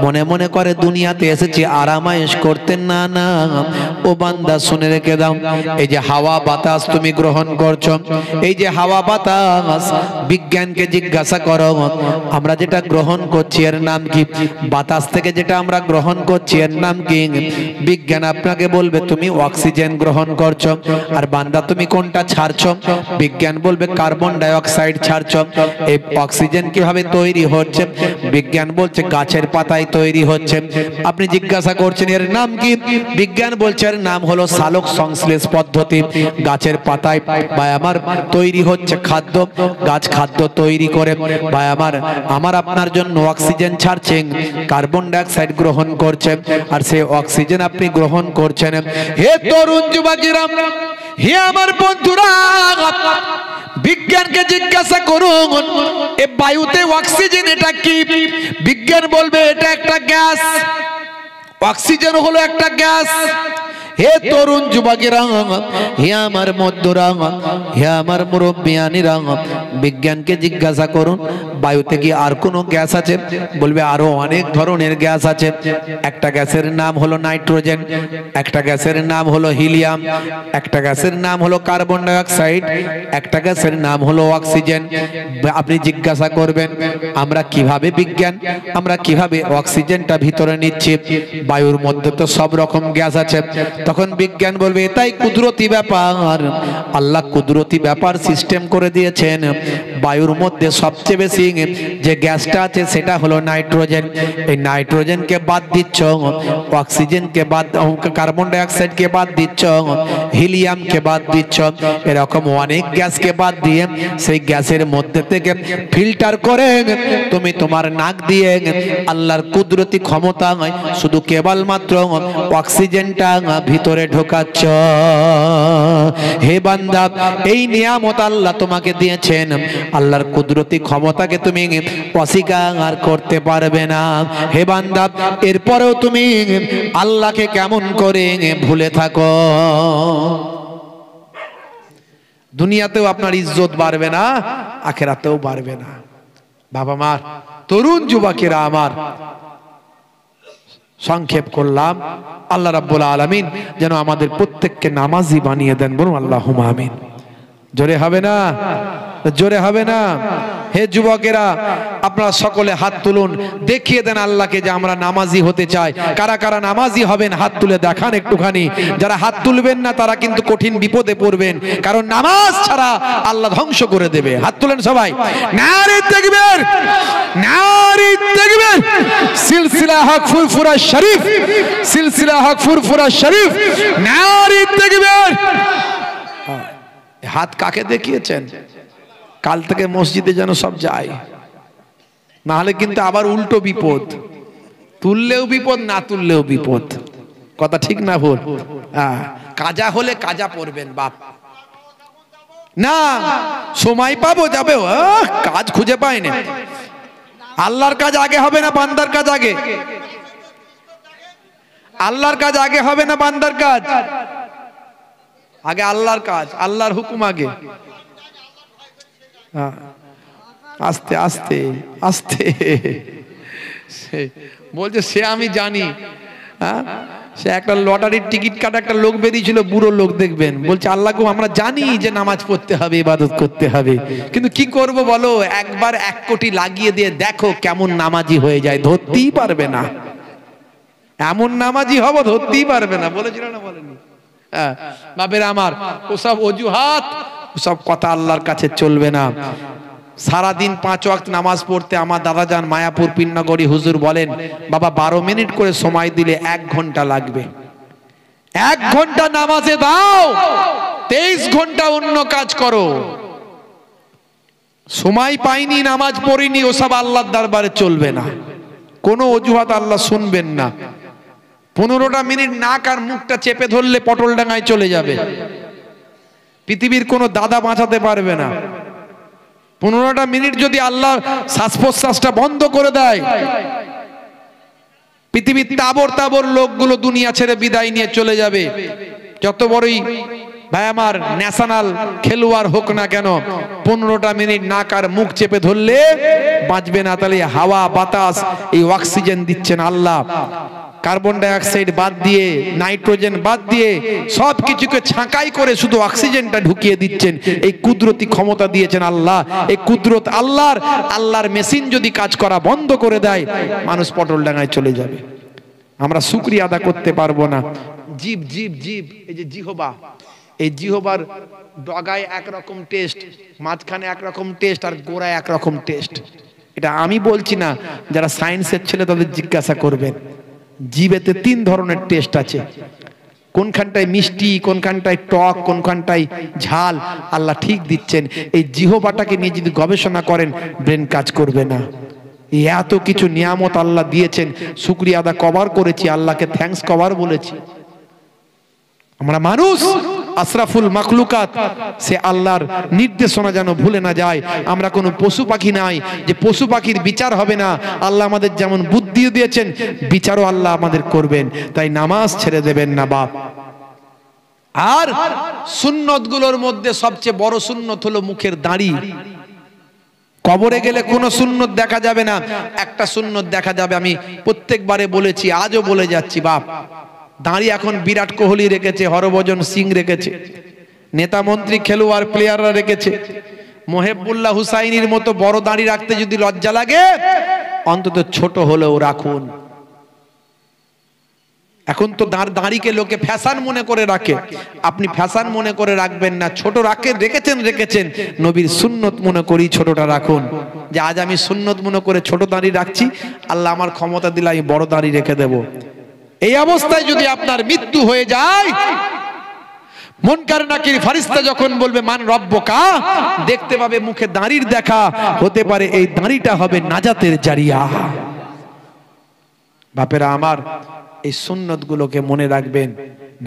মনে মনে করে দুনিয়াতে এসেছি আরামায়েশ করতে। না না ও বান্দা, শুনে রেখে দাও, এই যে হাওয়া বাতাস তুমি গ্রহণ করছো, এই যে হাওয়া বাতাস, বিজ্ঞানকে জিজ্ঞাসা করো, আমরা যেটা গ্রহণ করছি এর নাম কি? বাতাস থেকে যেটা আমরা গ্রহণ করছি এর নাম কি? বিজ্ঞান আপনাকে বলবে তুমি অক্সিজেন গ্রহণ করছো। আর বান্দা তুমি কোনটা ছাড়ছো? বিজ্ঞান বলবে কার্বন ডাই অক্সাইড ছাড়ছো। এই অক্সিজেন কিভাবে তৈরি হচ্ছে? বিজ্ঞান বলছে গাছের পাতায় তৈরি হচ্ছে। আপনি জিজ্ঞাসা করছেন এর নাম কি? বিজ্ঞান বলছে এর নাম হলো সালোক সংশ্লেষ পদ্ধতি। গাছের পাতায় ভাই আমার তৈরি হচ্ছে খাদ্য, গাছ খাদ্য তৈরি করে ভাই আমার আপনার জন্য অক্সিজেন ছাড়ছেন, কার্বন ডাই অক্সাইড গ্রহণ করছেন, আর সেই অক্সিজেন আপনি গ্রহণ করছেন। হে তরুণ যুবকেরা, হে আমার বন্ধুরা, বিজ্ঞানকে জিজ্ঞাসা করুন এ বায়ুতে অক্সিজেন এটা কি? বিজ্ঞান বলবে এটা একটা গ্যাস, অক্সিজেন হলো একটা গ্যাস। হে তরুণ যুবকেরা, হে আমার মধ্যরা, হে আমার মুরব্বিয়ানিরা, বিজ্ঞানকে জিজ্ঞাসা করুন বায়ুতে কি আর কোনো গ্যাস আছে? বলবে আরো অনেক ধরনের গ্যাস আছে। একটা গ্যাসের নাম হলো নাইট্রোজেন, একটা গ্যাসের নাম হলো হিলিয়াম, একটা গ্যাসের নাম হলো কার্বন ডাই অক্সাইড, একটা গ্যাসের নাম হলো অক্সিজেন। আপনি জিজ্ঞাসা করবেন আমরা কিভাবে বিজ্ঞান, আমরা কিভাবে অক্সিজেনটা ভিতরে নিচ্ছি? বায়ুর মধ্যে তো সব রকম গ্যাস আছে। তখন বিজ্ঞান বলবে এটাই কুদরতি ব্যাপার, আল্লাহ কুদরতি ব্যাপার সিস্টেম করে দিয়েছেন। বায়ুর মধ্যে সবচেয়ে বেশি যে গ্যাসটা আছে সেটা হলো নাইট্রোজেন। এই নাইট্রোজেনকে বাদ দিচ্ছ, অক্সিজেনকে বাদ, কার্বন ডাই অক্সাইডকে বাদ দিচ্ছ, হিলিয়ামকে বাদ দিচ্ছ, এরকম অনেক গ্যাসকে বাদ দিয়ে সেই গ্যাসের মধ্যে থেকে ফিল্টার করে তুমি তোমার নাক দিয়ে আল্লাহর কুদরতি ক্ষমতা শুধু কেবলমাত্র অক্সিজেনটা ভিতরে ঢোকাচ্ছ। হে বান্দা, এই নিয়ামত আল্লাহ তোমাকে দিয়েছেন, আল্লাহর কুদরতি ক্ষমতাকে তুমি অস্বীকার করতে পারবে না। হে বান্দা, এরপরেও তুমি আল্লাহকে কেমন করে ভুলে থাকো? দুনিয়াতেও আপনার ইজ্জত বাড়বে না, আখেরাতেও বাড়বে না। বাবা মার, তরুণ যুবকেরা আমার, সংক্ষেপ করলাম। আল্লাহ রাব্বুল আলামিন যেন আমাদের প্রত্যেককে নামাজি বানিয়ে দেন, বলুন আল্লাহুম্মা আমিন। জোরে হবে না? জোরে হবে না? হে যুবকেরা, আপনারা সকলে হাত তুলুন, দেখিয়ে দেন আল্লাহকে যে আমরা নামাজি হতে চাই। কারা কারা নামাজি হবেন হাত তুলে দেখান একটুখানি। যারা হাত তুলবেন না তারা কিন্তু কঠিন বিপদে পড়বেন, কারণ নামাজ ছাড়া আল্লাহ ধ্বংস করে দেবে। হাত তুলেন সবাই। নারে তাকবীর, নারে তাকবীর। সিলসিলা হক ফুরফুরা শরীফ, সিলসিলা হক ফুরফুরা শরীফ, নারে তাকবীর। হাত কাকে দেখিয়েছেন? কাল থেকে মসজিদে যেন সব যায়, না হলে কিন্তু আবার উল্টো বিপদ। তুললেও বিপদ, না তুললেও বিপদ। কথা ঠিক না ভুল? কাজা হলে কাজা পড়বেন বাপ। না সময় পাবো যাবে, কাজ খুঁজে পাই না। আল্লাহর কাজ আগে হবে না বান্দার কাজ আগে? আল্লাহর কাজ আগে হবে না বান্দার কাজ আগে? আল্লাহর কাজ, আল্লাহর হুকুম আগে। আস্তে আস্তে আস্তে বলছে সে আমি জানি। সে একটা লটারির টিকিট কাটা একটা লোক বেরিয়েছিল, বুড়ো লোক, দেখবেন, বলছে আল্লাহকে আমরা জানি যে নামাজ পড়তে হবে, ইবাদত করতে হবে, কিন্তু কি করব বলো, একবার 1 কোটি লাগিয়ে দিয়ে দেখো কেমন নামাজি হয়ে যায়। ধরতেই পারবে না, এমন নামাজি হব ধরতেই পারবে না। বলেছিল না, বলেনি? বাবের আমার, ওসব অজুহাত, ওসব কথা আল্লাহর কাছে চলবে না। সারাদিন 5 ওয়াক্ত নামাজ পড়তে আমার দাদাজান মায়াপুর পিন্নগরী হুজুর বলেন, বাবা 12 মিনিট করে সময় দিলে 1 ঘন্টা লাগবে। 1 ঘন্টা নামাজে দাও, 23 ঘন্টা অন্য কাজ করো। সময় পাইনি, নামাজ পড়িনি, ওসব আল্লাহর দরবারে চলবে না। কোনো অজুহাত আল্লাহ শুনবেন না। 15টা মিনিট নাক আর মুখটা চেপে ধরলে পটলডাঙ্গায় চলে যাবে। পৃথিবীর কোনো দাদা বাঁচাতে পারবে না। 15টা মিনিট যদি আল্লাহ শ্বাস প্রশ্বাসটা বন্ধ করে দেয়, পৃথিবীর তাবর তাবর লোকগুলো দুনিয়া ছেড়ে বিদায় নিয়ে চলে যাবে। যত বড়ই ভাই আমার ন্যাশনাল খেলোয়াড় হোক না কেন, 15টা মিনিট নাক আর মুখ চেপে ধরলে বাঁচবে না। তাহলে হাওয়া বাতাস, এই অক্সিজেন দিচ্ছেন আল্লাহ, কার্বন ডাই অক্সাইড বাদ দিয়ে, নাইট্রোজেন বাদ দিয়ে সব কিছুকে ছাঁকাই করে শুধু অক্সিজেনটা ঢুকিয়ে দিচ্ছেন। এই কুদরতি ক্ষমতা দিয়েছেন আল্লাহ। এই কুদরত আল্লাহর, আল্লাহর মেশিন যদি কাজ করা বন্ধ করে দেয়, মানুষ পটলডাঙ্গায় চলে যাবে। আমরা শুকরিয়া আদা করতে পারবো না। জিভ জিভ জিভ, এই যে জিহবা, এই জিহবার ডগায় একরকম টেস্ট, মাঝখানে একরকম টেস্ট, আর গোড়ায় একরকম টেস্ট। এটা আমি বলছি না, যারা সায়েন্সের ছেলে তাদের জিজ্ঞাসা করবেন। জিভেতে 3 ধরনের টেস্ট আছে, কোনখানটায় মিষ্টি, কোনখানটায় টক, কোনখানটায় ঝাল, আল্লাহ ঠিক দিচ্ছেন। এই জিহবাটাকে নিয়ে যদি গবেষণা করেন, ব্রেন কাজ করবে না। এত কিছু নিয়ামত আল্লাহ দিয়েছেন, শুকরিয়া আদা কবার করেছি, আল্লাহকে থ্যাঙ্কস কবার বলেছি। আমরা মানুষ আশরাফুল মাখলুকাত, সে আল্লাহর নির্দেশনা যেন ভুলে না যায়। আমরা কোনো পশু পাখি নাই যে পশু পাখির বিচার হবে না। আল্লাহ আমাদের যেমন বুদ্ধি দিয়েছেন, বিচারও আল্লাহ আমাদের করবেন। তাই নামাজ ছেড়ে দেবেন না বাপ। আর সুন্নতগুলোর মধ্যে সবচেয়ে বড় সুন্নত হলো মুখের দাড়ি। কবরে গেলে কোনো সুন্নত দেখা যাবে না, একটা সুন্নত দেখা যাবে। আমি প্রত্যেকবারে বলেছি, আজও বলে যাচ্ছি বাপ, দাঁড়ি এখন বিরাট কোহলি রেখেছে, হরভজন সিং রেখেছে, নেতা মন্ত্রী খেলোয়াড় প্লেয়াররা রেখেছে। মোহেবুল্লাহ হুসাইনির মতো বড় দাঁড়ি রাখতে যদি লজ্জা লাগে, অন্তত ছোট হলেও রাখুন। এখন তো দাঁড়িকে লোকে ফ্যাশন মনে করে রাখে, আপনি ফ্যাশন মনে করে রাখবেন না। ছোট রেখেছেন, নবীর সুন্নত মনে করি ছোটটা রাখুন। যে আজ আমি সুন্নত মনে করে ছোট দাঁড়ি রাখছি, আল্লাহ আমার ক্ষমতা দিলে আমি বড় দাঁড়ি রেখে দেব। এই অবস্থায় যদি আপনার মৃত্যু হয়ে যায়, মুনকার নাকির ফেরেশতা যখন বলবে মান রব্বুকা, দেখতে পাবে মুখে দাঁড়ির দেখা, হতে পারে এই দাঁড়িটা হবে নাজাতের জারিয়া। বাপেরা আমার, এই সুন্নতগুলোকে মনে রাখবেন,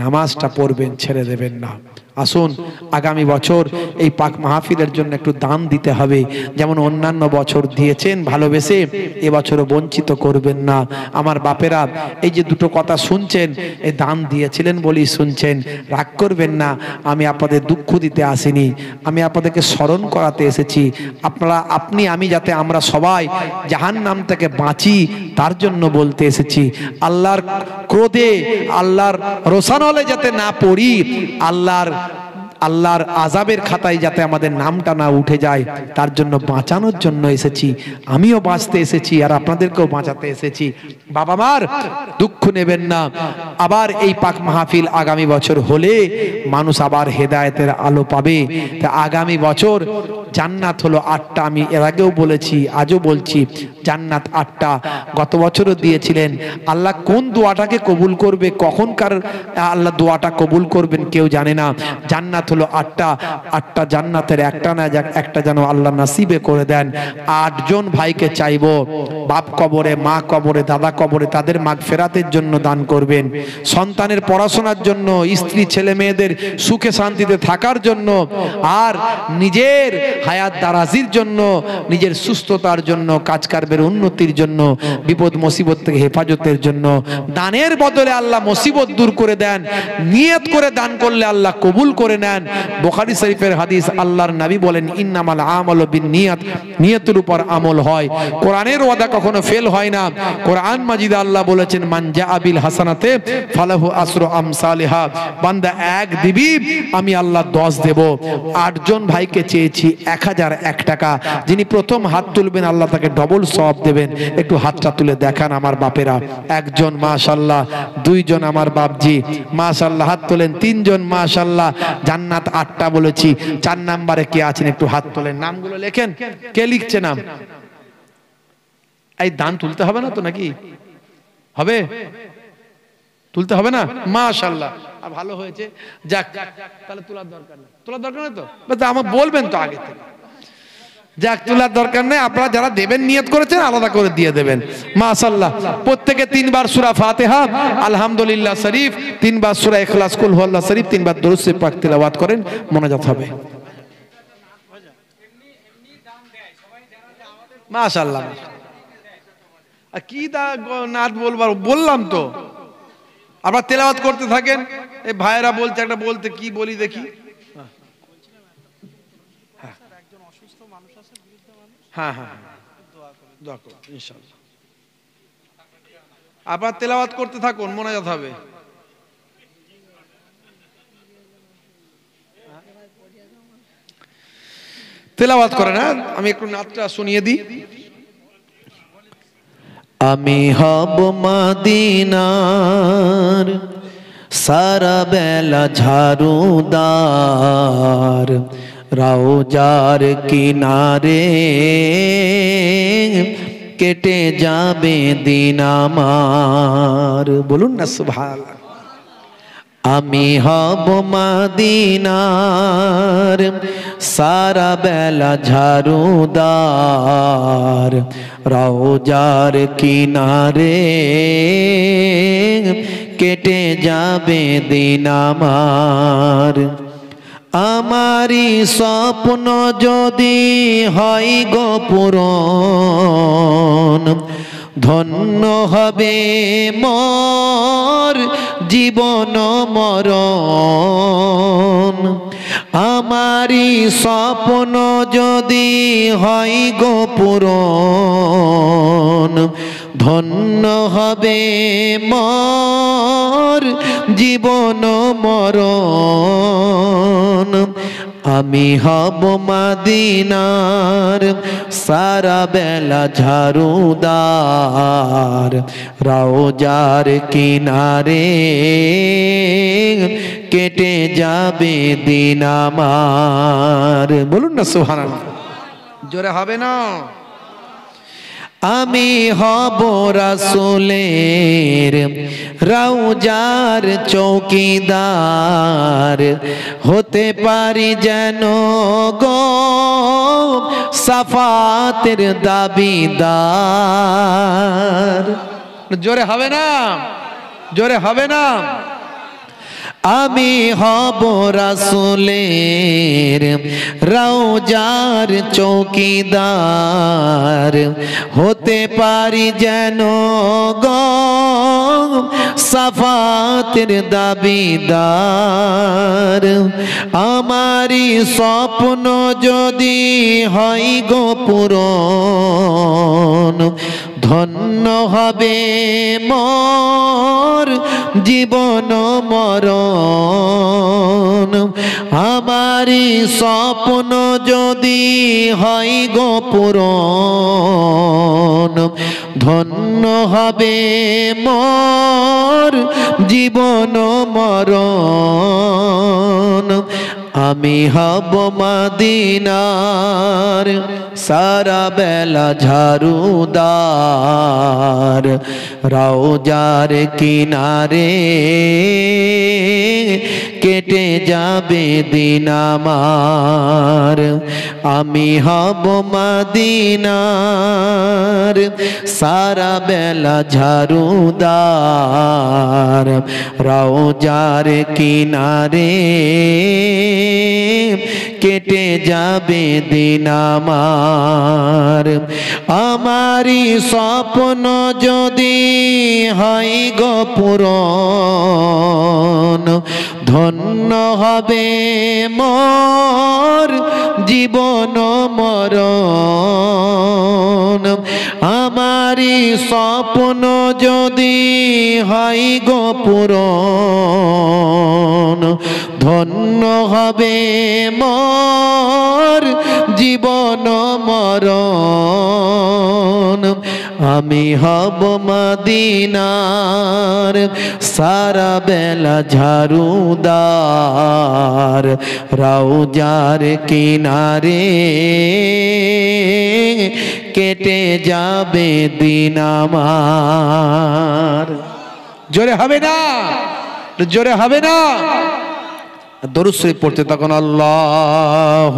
নামাজটা পড়বেন, ছেড়ে দেবেন না। আসুন আগামী বছর এই পাক মাহফিলের জন্য একটু দান দিতে হবে, যেমন অন্যান্য বছর দিয়েছেন ভালোবেসে, এবছরও বঞ্চিত করবেন না। আমার বাপেরা এই যে দুটো কথা শুনছেন, এই দান দিয়েছিলেন বলেই শুনছেন, রাগ করবেন না। আমি আপনাদের দুঃখ দিতে আসিনি, আমি আপনাদেরকে স্মরণ করাতে এসেছি। আপনি আমি যাতে আমরা সবাই জাহান্নাম থেকে বাঁচি তার জন্য বলতে এসেছি। আল্লাহর ক্রোধে, আল্লাহর রোষানলে যাতে না পড়ি, আল্লাহর আযাবের খাতায় যাতে আমাদের নামটা না উঠে যায়, তার জন্য বাঁচানোর জন্য এসেছি। আমিও বাঁচতে এসেছি আর আপনাদেরকেও বাঁচাতে এসেছি। বাবা মার দুঃখ নেবেন না। আবার এই পাক মাহফিল আগামী বছর হলে মানুষ আবার হেদায়েতের আলো পাবে। তা আগামী বছর জান্নাত হলো 8টা। আমি এর আগেও বলেছি, আজও বলছি, জান্নাত 8টা। গত বছরও দিয়েছিলেন। আল্লাহ কোন দোয়াটাকে কবুল করবে, কখনকার আল্লাহ দোয়াটা কবুল করবেন কেউ জানে না। জান্নাত হলো 8টা জান্নাতের একটা না যাক, একটা যেন আল্লাহ নাসিবে করে দেন। 8 জন ভাইকে চাইবো, বাপ কবরে, মা কবরে, দাদা কবরে, তাদের মাগফিরাতের জন্য দান করবেন। সন্তানের পড়াশোনার জন্য, স্ত্রী ছেলে মেয়েদের সুখে শান্তিতে থাকার জন্য, আর নিজের হায়াত দারাজির জন্য, নিজের সুস্থতার জন্য, কাজ কারবের উন্নতির জন্য, বিপদ মুসিবত থেকে হেফাজতের জন্য। দানের বদলে আল্লাহ মুসিবত দূর করে দেন। নিয়ত করে দান করলে আল্লাহ কবুল করে নেন। বুখারী শরীফের হাদিস, আল্লাহর নবী বলেন, ইন্নামাল আমালু বিন্নিয়াত, নিয়তের উপর আমল হয়। কোরআনের ওয়াদা কখনো ফেল হয় না। কোরআন মাজিদে আল্লাহ বলেছেন, মান জাআ বিল হাসানাতে ফালাহু আসরু আমসালিহা। বান্দা এক দিবি, আমি আল্লাহ 10 দেব। 8 জন ভাইকে চেয়েছি 1001 টাকা। যিনি প্রথম হাত তুলবেন আল্লাহ তাকে ডবল সওয়াব দেবেন। একটু হাতটা তুলে দেখান আমার বাপেরা। 1 জন মাশাআল্লাহ, 2 জন আমার বাপজি মাশাআল্লাহ হাত তোলেন, 3 জন মাশাআল্লাহ। জান্নাত 8টা বলেছি। 4 নম্বরে কে আছেন একটু হাত তোলেন, নামগুলো লেখেন। কে লিখছে নাম? এই দান তুলতে হবে না তো নাকি? হবে? তুলতে হবে না? মাশাআল্লাহ, ভালো হয়েছে। যাক, তাহলে তোলার দরকার নেই। তোলার দরকার নেই তো? আমার বলবেন তো আগে থেকে। যাক, তোলার দরকার নেই। আপনারা যারা দেবেন নিয়ত করেছেন আলাদা করে দিয়ে দেবেন। মাশাআল্লাহ। প্রত্যেকে 3 বার সূরা ফাতিহা, আলহামদুলিল্লাহ শরীফ, 3 বার সূরা ইখলাস, কুল হুয়াল্লাহ শরীফ, 3 বার দরুদ শরীফ পাক তেলাওয়াত করেন, মোনাজাত হবে। মাশাআল্লাহ। আর কি নাত বলবার বললাম তো, আপনারা তেলাওয়াত করতে থাকেন। এই ভাইরা বলছে একটা, বলতে কি বলি দেখি। হ্যাঁ হ্যাঁ, দোয়া করুন ইনশাআল্লাহ। আপনারা তেলাওয়াত করতে থাকুন, মোনাজাত হবে। তেলাওয়াত করেন। হ্যাঁ, আমি একটু নাতটা শুনিয়ে দিই। আমি হব মদিনার সারা বেলা ঝাড়ুদার, রওজার কিনারে কেটে যাবে দিন আমার। বলুন না সুবহানাল্লাহ। আমি হব মদিনার সারা বেলা ঝাড়ুদার, রওজার কিনারে কেটে যাবে দিন আমার। আমারি স্বপ্ন যদি হয় গো পূরণ, ধন্য হবে মোর জীবন মরণ। আমারি স্বপ্ন যদি হয় গো পূরণ, ধন্য হবে মোর জীবন মরণ। আমি হব মদিনার সারা বেলা ঝাড়ুদার, রওজার কিনারে কেটে যাবে দিন আমার। বলুন না সুবহানাল্লাহ। জোরে হবে না? আমি হব রাসূলের রওজার চৌকিদার, হতে পারি যেন গো সাফাতের দাবিদার। জোরে হবে না? জোরে হবে না? আমি হব রাসূলের রওজার চৌকিদার, হতে পারি যেন গো সাফাতের দাবিদার। আমারি স্বপ্ন যদি হয় গো পূরণ, ধন্য হবে মোর জীবন মরণ। আমারি স্বপ্ন যদি হয় গো পূরণ, ধন্য হবে মোর জীবন মরণ। আমি হব মদিনার সারা বেলা ঝাড়ুদার, রওজার কিনারে কেটে যাবে দিন আমার। আমি হব মদিনার সারা বেলা ঝাড়ুদার, রওজার কিনারে কেটে যাবে দিন আমার। আমারি স্বপ্ন যদি হয় গো পূরণ, ধন্য হবে মোর জীবন মরণ। আমারি স্বপ্ন যদি হয় গো পূরণ, ধন্য হবে মোর জীবন মরণ। আমি হব মদিনার সারা বেলা ঝাড়ুদার, রওজার কিনারে কেটে যাবে দিন আমার। জোরে হবে না, জোরে হবে না। দরুদ শরীফ পড়তে তখন আল্লাহ